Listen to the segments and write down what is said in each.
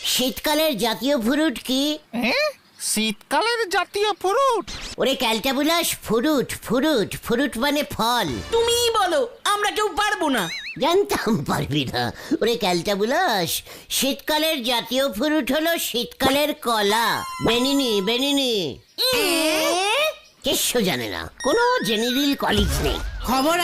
শীতকালের জাতীয় ফ্রুট কি? শীতকালের জাতীয় ফ্রুট? ওরে ক্যালটাবুলাস, ফ্রুট ফ্রুট ফ্রুট মানে ফল। তুমিই বলো, আমরা কেউ পারবো না। জানতাম পারবি না। ওরে ক্যালটাবুলাস, শীতকালের জাতীয় ফ্রুট হলো শীতকালের কলা। বেনিনি বেনিনি কিচ্ছু জানে না, কোনো জেনারেল কলেজ নেই। খবর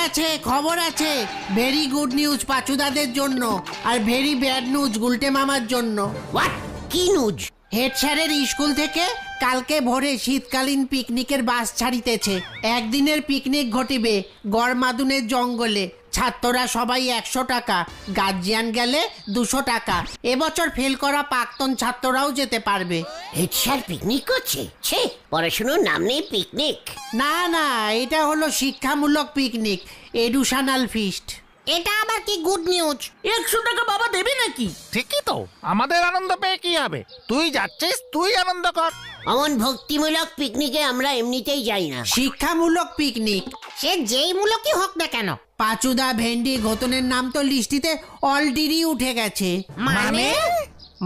আছে ভেরি গুড নিউজ পাচুদাদের জন্য, are very bad news Gulte মামার জন্য। হোয়াট? কি নিউজ? হেড স্যারের স্কুল থেকে কালকে ভোরে শীতকালীন পিকনিকের বাস ছাড়িতেছে। একদিনের পিকনিক ঘটিবে গড়মাদুনের জঙ্গলে। ছাত্ররা সবাই 100 টাকা, গার্জিয়ান গেলে 200 টাকা। এবছর ফেল করা প্রাক্তন ছাত্ররাও যেতে পারবে। হেড স্যার পিকনিক করছে? ছে, পড়াশোনার নাম নেই পিকনিক। না, এটা হলো শিক্ষামূলক পিকনিক, এডুশনাল ফিস্ট। এটা আবার কি গুড নিউজ? 100 টাকা বাবা দেবে নাকি? ঠিকই তো, আমাদের আনন্দ পেয়ে কি হবে? তুই যাচ্ছিস, তুই আনন্দ কর। এমন ভক্তিমূলক পিকনিকে আমরা এমনিতেই যাই না। শিক্ষামূলক পিকনিক, সে যেই মূলকই হোক না কেন। পাচুদা ভেন্ডি ঘোতনের নাম তো লিস্টিতে অলরেডি উঠে গেছে।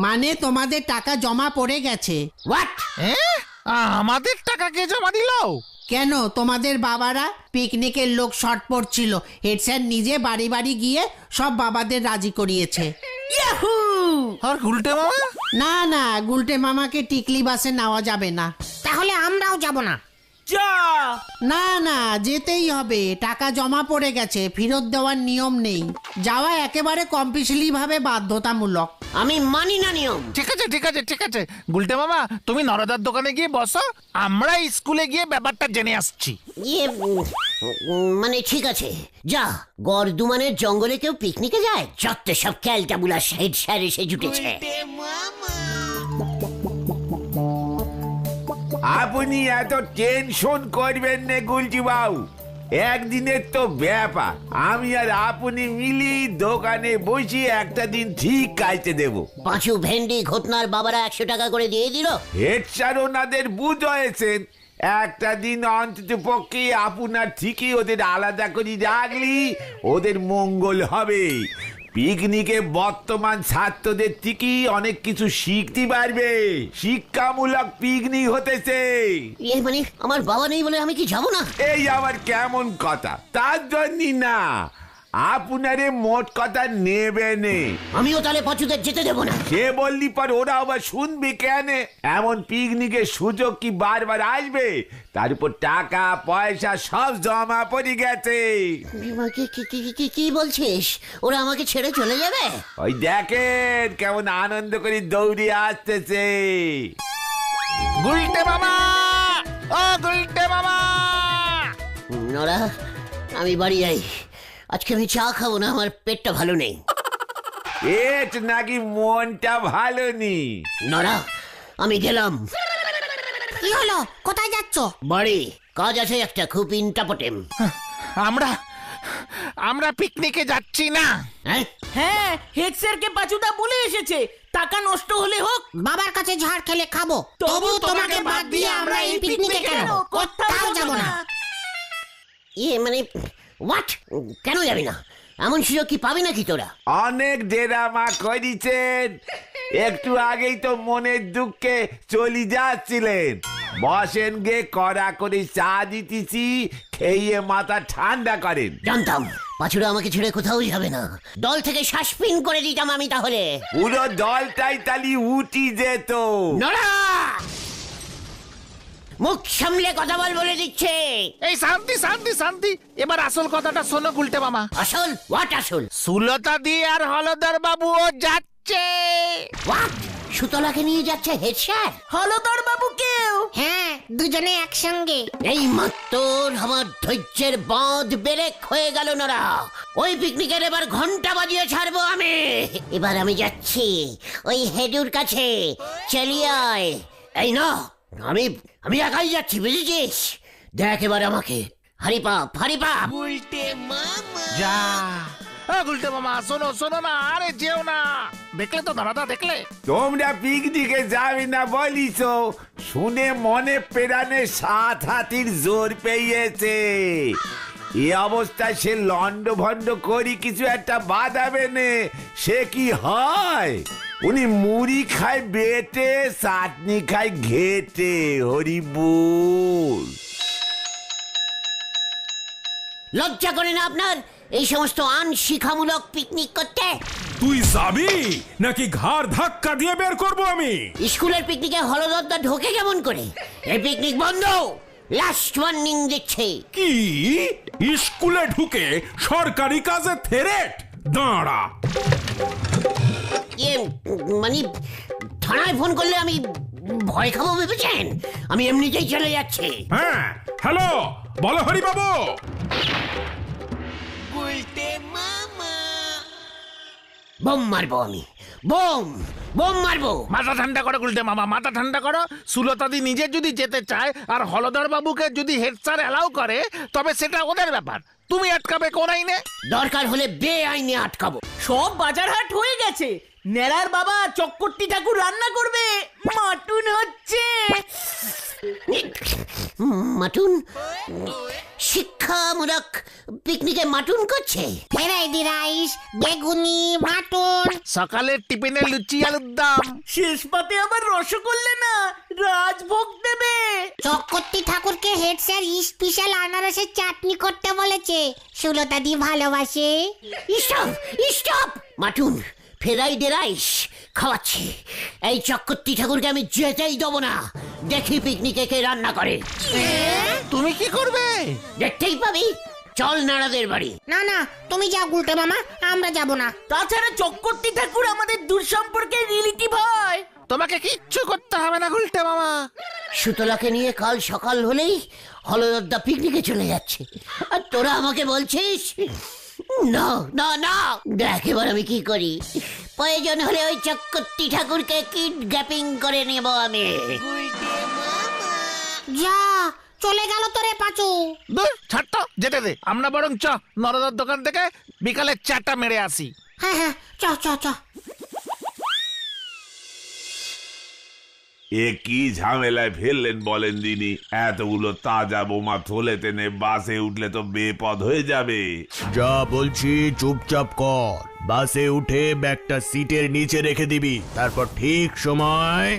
মানে তোমাদের টাকা জমা পড়ে গেছে। হোয়াট? আমাদের টাকা কে জমা দিল? কেন, তোমাদের বাবারা? পিকনিকের লোক শর্ট পড়ছিল, হেড স্যার নিজে বাড়ি বাড়ি গিয়ে সব বাবাদের রাজি করিয়েছে। ইয়াহু! আর গুলটে মামা? না, গুলটে মামাকে টিকলি বাসে নেওয়া যাবে না। তাহলে আমরাও যাব না। যা! না, যেতেই হবে, টাকা জমা পড়ে গেছে, ফেরত দেওয়ার নিয়ম নেই। যাওয়া একেবারে কম্পিশালি ভাবে বাধ্যতামূলক। আমি মানি না নিয়ম। ঠিক আছে গুলটে মামা, তুমি নরদার দোকানে গিয়ে বসো, আমরা স্কুলে গিয়ে ব্যাপারটা জেনে আসছি। ইয়ে মানে ঠিক আছে, যা। গড়দুমানের জঙ্গলে কেউ পিকনিকে যায়? যত সব ক্যালটাবুলাস হেড স্যার এসে জুটেছে। আপনি এত টেনশন করবেন না গুলজি বাবু, একদিনের তো ব্যাপার। আমি আর আপনি মিলি দোকানে বসে একটা দিন ঠিক কাটতে দেব। পাঁচু ভেন্ডি ঘটনার বাবারা 100 টাকা করে দিয়ে দিল। হেড স্যার ওনাদের বুঝাইছেন একটা দিন অন্তত পক্ষে আপনার ঠিকই ওদের আলাদা করে রাখলি ওদের মঙ্গল হবে। পিকনিকে বর্তমান ছাত্রদের ঠিকই অনেক কিছু শিখতে পারবে। শিক্ষামূলক পিকনিক হতেছে। ইয়ে মানে আমার বাবা নেই বলে আমি কি যাব না? এই আবার কেমন কথা? তার জন্যই না, আপনারে মোট কথা নেবে নে। আমিও তাহলে পাঁচুদের যেতে দেবো না। সে বললি পর ওরা আবার শুনবে কেন? এমন পিকনিকের সুযোগ কি বারবার আসবে? তার উপর টাকা পয়সা সব জমা পড়ে গেছে। কি বলছিস? ওরা আমাকে ছেড়ে চলে যাবে? ওই দেখেন কেমন আনন্দ করে দৌড়ে আসতেছে। গুলটে মামা, ও গুলটে মামা! নরা, আমি বাড়ি যাই। আজকে আমি চা খাবো না, আমার পেটটা ভালো নেই। পেট নাকি মনটা ভালো নি? নরা, আমি গেলাম। কি হলো? কোথায় যাচ্ছ? বাড়ি, কাজ আছে একটা, খুব ইন্টাপটেম। আমরা পিকনিকে যাচ্ছি না। হ্যাঁ, হেড স্যারকে পাচুদা বলে এসেছে, টাকা নষ্ট হলে হোক, বাবার কাছে ঝাড় খেলে খাবো, তবু তোমাকে বাদ দিয়ে আমরা এই পিকনিকে কেন কোথাও যাব না। ইয়ে মানে হোয়াট? কেন যাবি না? এমন সুযোগ কি পাবি নাকি তোরা? অনেক ডেরামা করেছেন, একটু আগেই তো মনের দুঃখে চলে যাচ্ছিলেন। বসেন গে, কড়া করে চা দিতেছি, খেয়ে মাথা ঠান্ডা করেন। জানতাম পাঁচুরা আমাকে ছেড়ে কোথাও যাবে না। দল থেকে সাসপেন্ড করে দিতাম আমি তাহলে। পুরো দলটাই তালি উঠি যেত। নড়া, মুখ সামলে কথা বল বলে দিচ্ছে। এই শান্তি, এবার আসল কথাটা শোনো গুলটে মামা। আসল? হোয়াট আসল? সুলতা দি আর হলদর বাবুও যাচ্ছে। হোয়াট? সুতলাকে নিয়ে যাচ্ছে হেড স্যার? হলদর বাবুকেও? হ্যাঁ, দুজনে একসঙ্গে। এই মাত্র আমার ধৈর্যের বাঁধ বেরেক হয়ে গেল। নরা, ওই পিকনিকের এবার ঘন্টা বাজিয়ে ছাড়বো আমি। এবার আমি যাচ্ছি ওই হেডুর কাছে। চলিয়ে আয়। এই না, আমি একাই যাচ্ছি, বুঝেছিস? দেখ এবার আমাকে। হরিপাপ। যা গুলটে মামা, শোনো না, আরে যেও না। দেখলে তো দাদা, দেখলে? তোমরা পিকনিকে যাবে না বলিস, শুনে মনে প্রাণে 7 হাতির জোর পেয়েছে। এ অবস্থায় সে লন্ড ভন্ড করি কিছু একটা বাঁধাবে নে, সে কি হয়? উনি মুড়ি খায় বেটে, চাটনি খায় ঘেটে। হরিবুল। লজ্জা করে না আপনার এই সমস্ত আনশিক্ষামূলক পিকনিক করতে? তুই যাবি নাকি ঘাড় ধাক্কা দিয়ে বের করব আমি? স্কুলের পিকনিকে হলদরদা ঢোকে কেমন করে? এই পিকনিক বন্ধ, লাস্ট ওয়ার্নিং দিচ্ছে। কি স্কুলে ঢুকে সরকারি কাজে থেরেট? দাঁড়া। মানে থানায় ফোন করলে আমি ভয় খাবো ভেবেছেন? আমি এমনিতেই চলে যাচ্ছি। হ্যাঁ, হ্যালো, বলো হরি বাবু। বোম মারবো আমি, বোম বোম মারবো। মাথা ঠান্ডা করো গুলটে মামা, মাথা ঠান্ডা করো। সুলতাদি নিজে যদি যেতে চায় আর হলধর বাবুকে যদি হেড স্যার অ্যালাউ করে, তবে সেটা ওদের ব্যাপার। তুমি আটকাবে কোন আইনে? দরকার হলে বেআইনে আটকাবো। সব বাজার হাট হয়ে গেছে। নেড়ার বাবা চক্করটি ঠাকুর রান্না করবে, মাটুন হচ্ছে। মাটুন? শিক্ষামূলক পিকনিকে মাটুন করছে? ভ্যারাইটি রাইস, বেগুনি, মাটন। সকালের টিফিনে লুচি আলুর দম, শেষ পাতে আবার রসগোল্লা না, রাজভোগ দেবে। চক্করটি ঠাকুরকে হেড স্যার স্পেশাল আনারসের চাটনি করতে বলেছে, সুলতাদি ভালোবাসে। Stop stop! Mutton fried rice খাওয়াচ্ছি। এই চক্করটি ঠাকুরকে আমি যেতেই দেবো না। দেখি পিকনিকে কে রান্না করে। তুমি কি করবে? দেখতেই পাবি। চল নাড়াদের বাড়ি। না না, তুমি যাও গুলটে মামা, আমরা যাব না। তাছাড়া চক্করটি ঠাকুর আমাদের দূর সম্পর্কের রিলেটিভ হয়। তোমাকে কিচ্ছু করতে হবে না গুলটে মামা। সুতলাকে নিয়ে কাল সকাল হলেই হলদরদা পিকনিকে চলে যাচ্ছে, আর তোরা আমাকে বলছিস না না না। দেখ এবার আমি কি করি। প্রয়োজন হলে ওই চক্করটি ঠাকুরকে কিডন্যাপিং করে নেব আমি। যা, চলে গেল তো রে পাঁচু। দূর ছাড় তো, যেতে দে। আমরা বরং চ নরদার দোকান থেকে বিকালে চাটা মেরে আসি। হ্যাঁ হ্যাঁ, চ চ চ। এ কি ঝামেলায় ফেললেন বলেন দিনি? এতগুলো তাজা বোমা থলে টেনে বাসে উঠলে তো বেপদ হয়ে যাবে। যা বলছি চুপচাপ কর। বাসে উঠে ব্যাগটা সিটের নিচে রেখে দিবি, তারপর ঠিক সময়।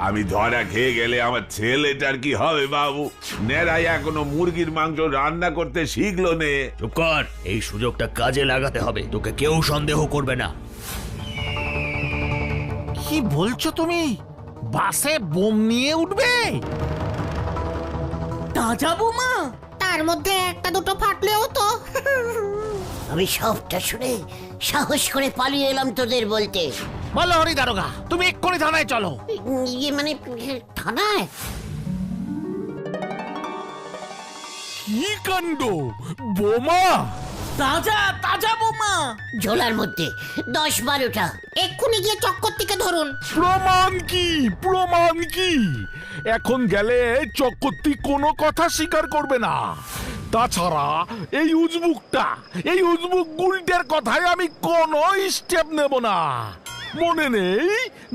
আমি ধরা খেয়ে গেলে আমার ছেলেটার কি হবে বাবু? নেড়াই এখনো মুরগির মাংস রান্না করতে শিখলো নে। চুপ কর, এই সুযোগটা কাজে লাগাতে হবে, তোকে কেউ সন্দেহ করবে না। কি বলছো তুমি? বাসে বোম নিয়ে উঠবে? তাজা বোমা? তার মধ্যে একটা দুটো ফাটলেও তো। আমি সবটা শুনে সাহস করে পালিয়ে এলাম তোদের বলতে। বলো হরি দারোগা, তুমি এক্ষুনি থানায় চলো। ইয়ে মানে থানায়? কি কাণ্ড! বোমা! তাজা তাজা বোমা ঝোলার মধ্যে 10-12টা। এক্ষুনি গিয়ে চক্করটিকে ধরুন। প্রমাণ কি? প্রমাণ কি? এখন গেলে চক্করটি কোনো কথা স্বীকার করবে না। তাছাড়া এই উজবুক গুলটের কথায় আমি কোনো স্টেপ নেব না। মনে নেই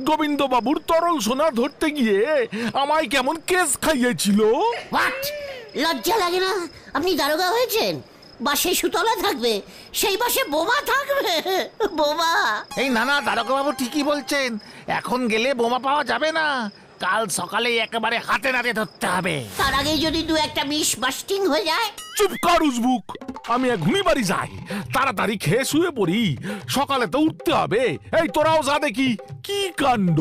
গোবিন্দবাবুর তরল সোনা ধরতে গিয়ে আমায় কেমন কেস খাইয়েছিল? হোয়াট? লজ্জা লাগে না? আপনি দারোগা হয়েছেন, বাসে সুতলা থাকবে, সেই বাসে বোমা থাকবে। বোমা? এই নানা দারোগা বাবু ঠিকই বলছেন, এখন গেলে বোমা পাওয়া যাবে না। কাল সকালে একেবারে হাতে নাতে ধরতে হবে। তার আগে যদি 2-1টা মিস বাস্টিং হয়ে যায়? চুপ কর উজবুক, আমি এখনই বাড়ি যাই। তাড়াতাড়ি খেয়ে শুয়ে পড়ি, সকালে তো উঠতে হবে। এই তোরাও যা দেখি। কি কাণ্ড!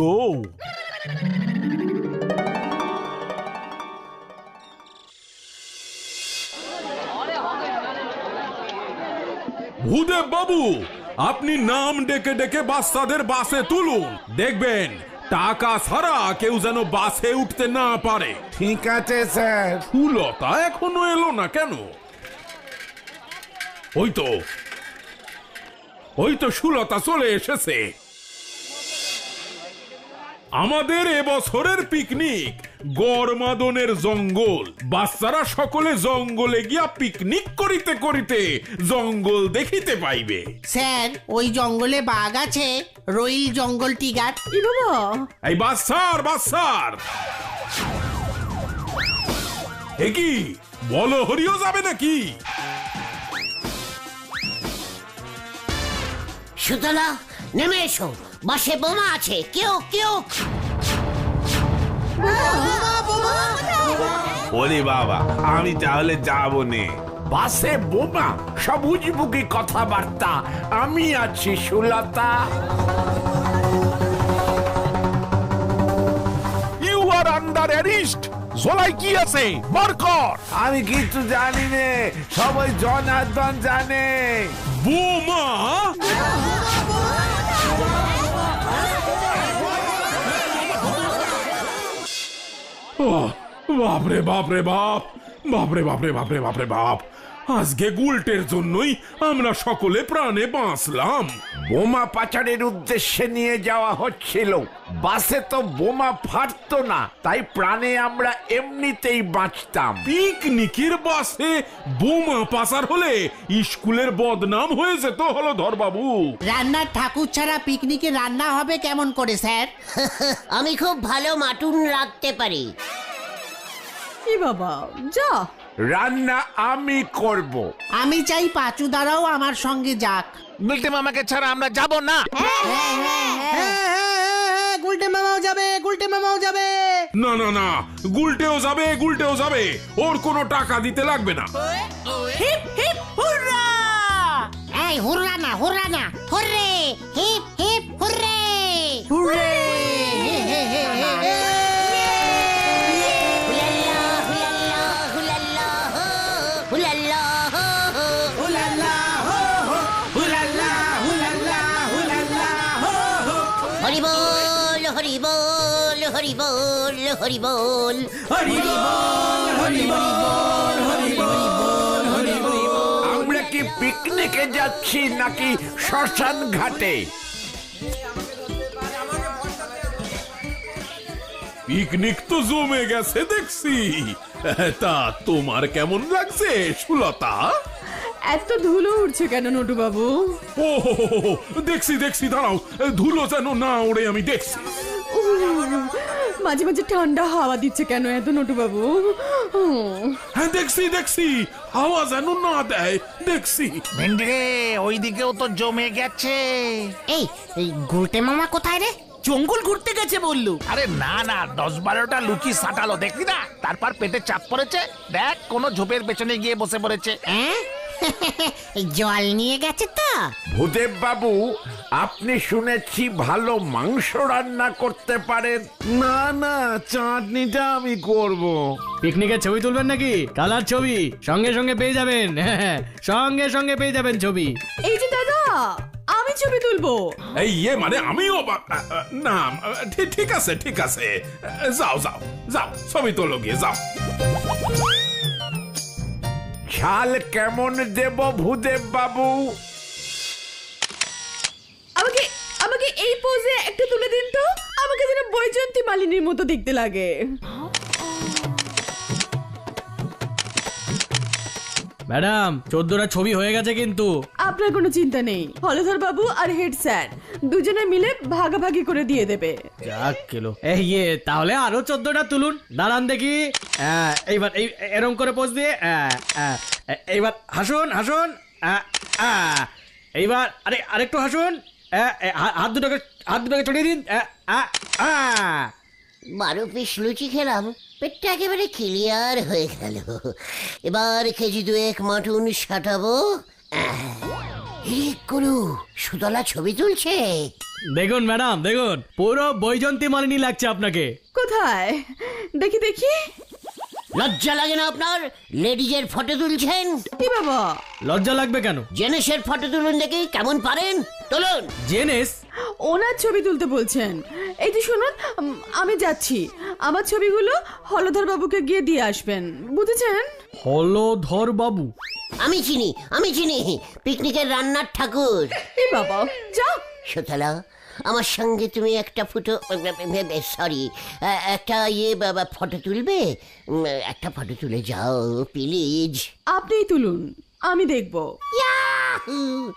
ভূদেব বাবু, আপনি নাম ডেকে ডেকে বাচ্চাদের বাসে তুলুন। দেখবেন টাকা ছাড়া কেউ যেন বাসে উঠতে না পারে। ঠিক আছে স্যার। ফুলতা এখনো এলো না কেন? ওই তো সুলতা চলে এসেছে। আমাদের এবছরের পিকনিক গড়মাদনের জঙ্গল। বাচ্চারা সকলে জঙ্গলে গিয়া পিকনিক করিতে করিতে জঙ্গল দেখিতে পাইবে। স্যার, ওই জঙ্গলে বাঘ আছে, রইল জঙ্গল টিগার। এই বাচ্চার এ কি বলো হরিও যাবে নাকি? সুতলা নেমে এসো, বাসে বোমা আছে, কেউ কেউ। ওরে বাবা, আমি তাহলে যাবো নে। বাসে বোমা, সবুজ বুকি কথাবার্তা, আমি আছি Sulata. You are under arrest. জলাই কি আছে বার কর। আমি কিছু জানি নে, সবাই জনার্দন জানে। বোমা? ওহ, বাপরে বাপরে বাপ, বাপরে বাপরে বাপরে বাপরে বাপ, আজকে গুলটের জন্যই আমরা সকলে প্রাণে বাঁচলাম। বোমা পাচারের উদ্দেশ্যে নিয়ে যাওয়া হচ্ছিল, বাসে তো বোমা ফাটতো না, তাই প্রাণে আমরা এমনিতেই বাঁচতাম। পিকনিকের বাসে বোমা পাচার হলে স্কুলের বদনাম হয়ে যেত হলধর বাবু। রান্নার ঠাকুর ছাড়া পিকনিকে রান্না হবে কেমন করে স্যার? আমি খুব ভালো মাটুন রাখতে পারি। কি বাবা, যা। রান্না আমি করব। আমি চাই পাঁচু দ্বারাও আমার সঙ্গে যাক। গুলটে মামাকে ছাড়া আমরা যাব না। গুলটে মামাও যাবে, গুলটে মামাও যাবে। না না না, গুলটেও যাবে, গুলটেও যাবে, ওর কোনো টাকা দিতে লাগবে না। Hip hip hurrah! এই হুররা না, হুররা না, hurray, hip hip hurray. Hurray! Hari বল, হরি বল, হরি বল, হরি বল, হরি বল, হরি বল, হরি বল, হরি বল। আমরা কি পিকনিকে যাচ্ছি নাকি শ্মশান ঘাটে? পিকনিক তো জমে গেছে দেখছি। তা তোমার কেমন লাগছে সুলতা? এত ধুলো উঠছে কেন নটু বাবু? ও দেখছি দেখছি, দাঁড়াও, ধুলো যেন না ওড়ে, আমি দেখছি। মাঝে মাঝে ঠান্ডা হাওয়া দিচ্ছে কেন এত নটু বাবু? হ্যাঁ দেখছি দেখছি, হাওয়া যেন না দেয়, দেখছি। ভেন্ডি রে, ওইদিকেও তো জমে গেছে। এই এই গুলটে মামা কোথায় রে? জঙ্গল ঘুরতে গেছে বললু। আরে না না, 10-12টা লুচি সাটালো দেখলি না? তারপর পেটে চাপ পড়েছে, দেখ কোন ঝোপের পেছনে গিয়ে বসে পড়েছে। হ্যাঁ? জল নিয়ে গেছে তো? ভূদেব বাবু, আপনি শুনেছি ভালো মাংস রান্না করতে পারেন। না না, চাটনিটা আমি করব। পিকনিকের ছবি তুলবেন নাকি? কালার ছবি সঙ্গে সঙ্গে পেয়ে যাবেন। সঙ্গে সঙ্গে পেয়ে যাবেন ছবি। এই যে দাদা, আমি ছবি তুলবো। এই মানে আমিও না, ঠিক আছে ঠিক আছে, যাও যাও যাও, ছবি তোলো গিয়ে যাও। ঝাল কেমন দেব ভূদেব বাবু? আমাকে আমাকে এই পোজে একটা তুলে দিন তো, আমাকে যেন বৈজয়ন্তী মালিনীর মতো দেখতে লাগে। ম্যাডাম 14টা ছবি হয়ে গেছে কিন্তু। আপনার কোনো চিন্তা নেই, হলধর বাবু আর হেড স্যার দুজনে মিলে ভাগাভাগি করে দিয়ে দেবে। যাক গেলো। তাহলে আরো 14টা তুলুন। দাঁড়ান দেখি। এইবার এরম করে পোজ দিয়ে এইবার হাসুন হাসুন। এইবার আরেকটু হাসুন। হাত দুটোকে চড়িয়ে দিন। 12 পিস লুচি খেলাম, পেটটা একেবারে ক্লিয়ার হয়ে গেল। এবার কেজি 2 মাটুন সাটাবো। গুরু, সুতলা ছবি তুলছে। দেখুন ম্যাডাম, দেখুন, পুরো বৈজয়ন্তী মালিনী লাগছে আপনাকে। কোথায় দেখি দেখি? লজ্জা লাগে না আপনার? লেডিজের ফটো তুলছেন। কি বাবা, লজ্জা লাগবে কেন? জেনেসের ফটো তুলুন দেখি, কেমন পারেন তুলুন। জেনেস? ওনার ছবি তুলতে বলছেন। এই যে শুনুন, আমি যাচ্ছি, আমার ছবিগুলো হলধর বাবুকে গিয়ে দিয়ে আসবেন, বুঝেছেন? হলধর বাবু? আমি চিনি, পিকনিকের রান্নার ঠাকুর। এই বাবা, যাও। সুতলা, আমার সঙ্গে তুমি একটা একটা ফটো তুলবে? একটা ফটো তুলে যাও প্লিজ। আপনিই তুলুন, আমি দেখবো।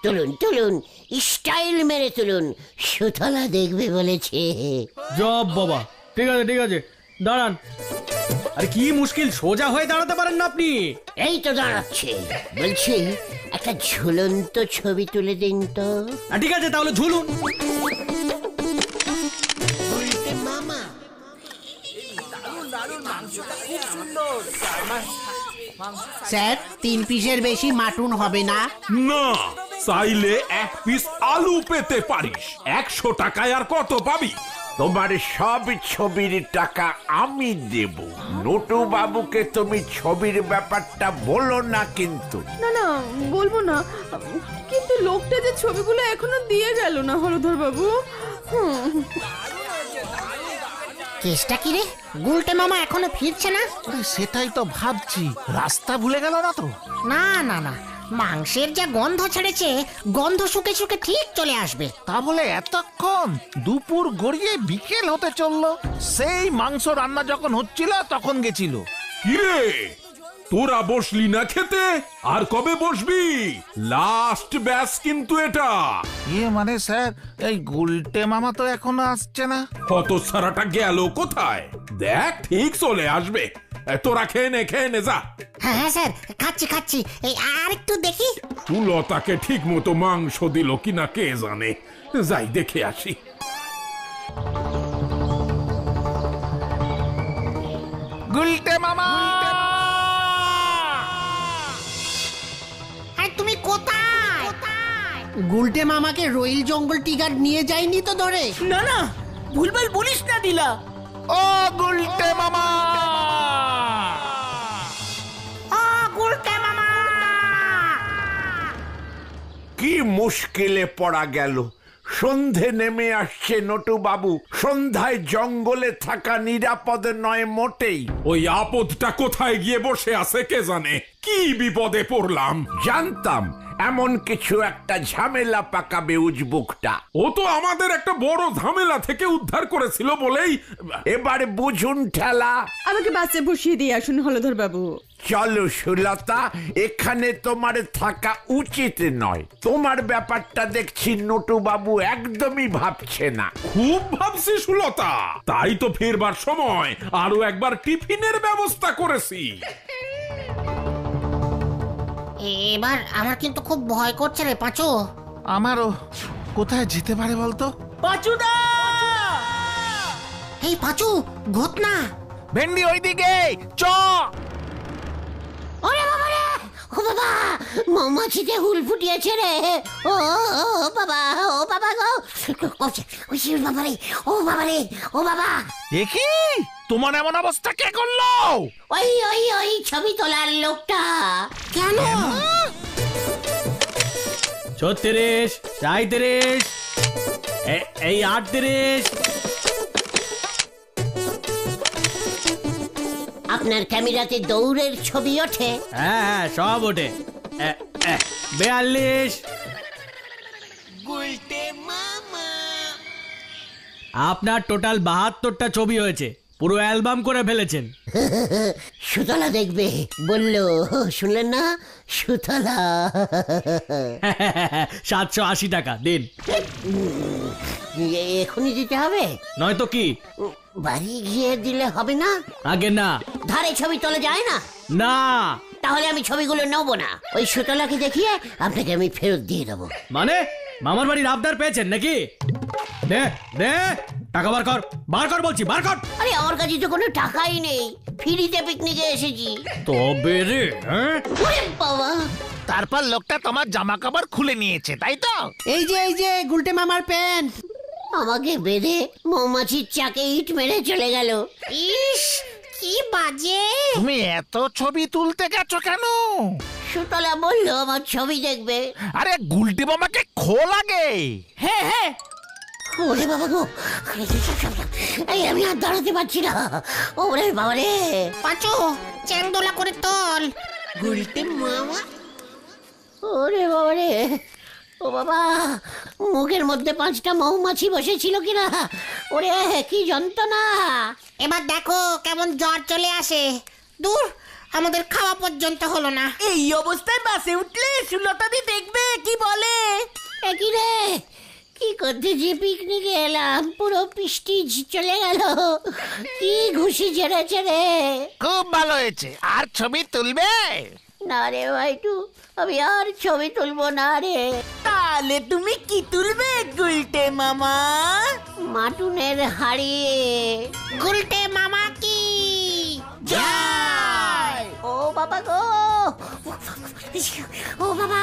তুলুন, স্টাইল মেরে তুলুন, সুতলা দেখবে বলেছে। জব বাবা। ঠিক আছে ঠিক আছে, দাঁড়ান। আরে কি মুশকিল, সোজা হয়ে দাঁড়াতে পারেন না আপনি? এই তো দাঁড়াচ্ছে। বলছি একটা ঝুলন্ত ছবি তুলে দিন তো। ঠিক আছে, তাহলে ঝুলুন। স্যার 3 পিসের বেশি মাটুন হবে না? না, চাইলে 1 পিস আলু পেতে পারিস। 100 টাকায় আর কত পাবি? তোমার সব ছবির টাকা আমি দেব। নটু বাবুকে তুমি ছবির ব্যাপারটা বলো না কিন্তু। না না, বলবো না, কিন্তু লোকটা যে ছবিগুলো এখনো দিয়ে গেল না হলধর বাবু। কেসটা কি রে, গুলটে মামা এখনো ফিরছে না? সেটাই তো ভাবছি, রাস্তা ভুলে গেল না তো? না না না, মাংসের যা গন্ধ ছেড়েছে, গন্ধ শুকে শুকে ঠিক চলে আসবে। তা বলে এতক্ষণ? দুপুর গড়িয়ে বিকেল হতে চললো। সেই মাংস রান্না যখন হচ্ছিল তখন গেছিল। কিরে, তোরা বসলি না খেতে? আর কবে বসবি? লাস্ট ব্যাচ কিন্তু এটা। মানে স্যার, এই গুলটে মামা তো এখনো আসছে না। কত সারাটা গেল কোথায়? দেখ ঠিক চলে আসবে। তোরা খেয়ে নে যা। হ্যাঁ হ্যাঁ স্যার, খাচ্ছি খাচ্ছি। এই আর একটু দেখি। সুলতাকে ঠিক মতো মাংস দিল কিনা কে জানে। যাই দেখে আসি। গুলটে মামা! আরে তুমি কোথায়? গুলটে মামাকে রইল জঙ্গল টিগার নিয়ে যায়নি তো ধরে? না না, ভুলভাল বলিস না দিলা। ও গুলটে মামা! ও গুলটে মামা! কি মুশকিলে পড়া গেল। সন্ধে নেমে আসছে নটু বাবু। সন্ধ্যায় জঙ্গলে থাকা নিরাপদ নয় মোটেই। ওই আপদটা কোথায় গিয়ে বসে আছে কে জানে। কি বিপদে পড়লাম। জানতাম এমন কিছু একটা ঝামেলা পাকাবে উজবুকটা। ও তো আমাদের একটা বড় ঝামেলা থেকে উদ্ধার করেছিল বলেই। এবারে বুঝুন ঠেলা। আমাকে বাসে বসিয়ে দিয়ে আসুন হলধর বাবু। চলো সুলতা, এখানে তোমার থাকা উচিত নয়। তোমার ব্যাপারটা দেখছি নটু বাবু একদমই ভাবছে না। খুব ভাবছি সুলতা, তাই তো ফেরবার সময় আরো একবার টিফিনের ব্যবস্থা করেছি। এবার আমার কিন্তু খুব ভয় করছে রে পাঁচু। আমারও। কোথায় যেতে পারে বলতো? পাঁচুদা! এই পাঁচু, ঘটনা। ভেন্ডি ওইদিকে চ। ওরে বাবা রে! ও বাবা, মৌমাছিতে হুল ফুটিয়েছে রে! ও বাবা, ও বাবা গো! ওই বাবা রে! ও বাবা রে! ও বাবা! দেখি তোমার এমন অবস্থা কে করলো? ওই ছবি তোলার লোকটা। কেন? 36, 37, এই 38। আপনার ক্যামেরাতে দৌড়ের ছবি ওঠে? হ্যাঁ, সব ওঠে। 42। আপনার টোটাল 72টা ছবি হয়েছে। পুরো অ্যালবাম করে ফেলেছেন। সুতলা দেখবে বললো, শুনলেন না? সুতলা। 780 টাকা দিন। এখনই দিতে হবে? নয়তো কি? বাড়ি গিয়ে দিলে হবে না? আগে না। ধারে ছবি তোলা যায় না? না। তাহলে আমি ছবিগুলো নেবো না। ওই সুতলাকে দেখিয়ে আপনাকে আমি ফেরত দিয়ে দেবো। মানে মামার বাড়ির আবদার পেয়েছেন নাকি? দে দে, টাকা বার কর বলছি, বার কর। আরে আমার কাছে তো কোনো টাকাই নেই, ফ্রিতে পিকনিকে এসেছি। তবে রে, হ্যাঁ? ওরে বাবা! তারপর লোকটা তোমার জামা কাপড় খুলে নিয়েছে, তাই তো? এই যে গুলটে মামার প্যান্ট। আমাকে বেঁধে মৌমাছির চাকে ইট মেরে চলে গেল। ইস, কি বাজে! তুমি এত ছবি তুলতে গেছো কেন? সুতলা বললো আমার ছবি দেখবে। আরে গুলটি মামাকে খোল আগে। হ্যাঁ। ওরে বাবা গো! এই আমি আর দাঁড়াতে পারছি না। ওরে বাবা রে! পাঁচু, চ্যাংদোলা করে তোল। গুলটে মামা! ওরে বাবা রে! ও বাবা, মুখের মধ্যে 5টা মৌমাছি বসেছিল কিনা! ওরে কি যন্ত্রণা! এবার দেখো কেমন জ্বর চলে আসে। দূর, আমাদের খাওয়া পর্যন্ত হলো না। এই অবস্থায় বাসে উঠলে সুলতাদি দেখবে কি বলে। কি রে, কি করতে যে পিকনিকে এলাম, পুরো পিষ্টি চলে গেল। কি ঘুষি ছেড়েছে রে। খুব ভালো হয়েছে। আর ছবি তুলবে? না রে ভাইটু, আমি আর ছবি তুলবো না রে। তাহলে তুমি কি তুলবে গুলটে মামা? মাটুনের হাড়ি। গুলটে মামা কি জয়! ও বাবা গো, ও বাবা।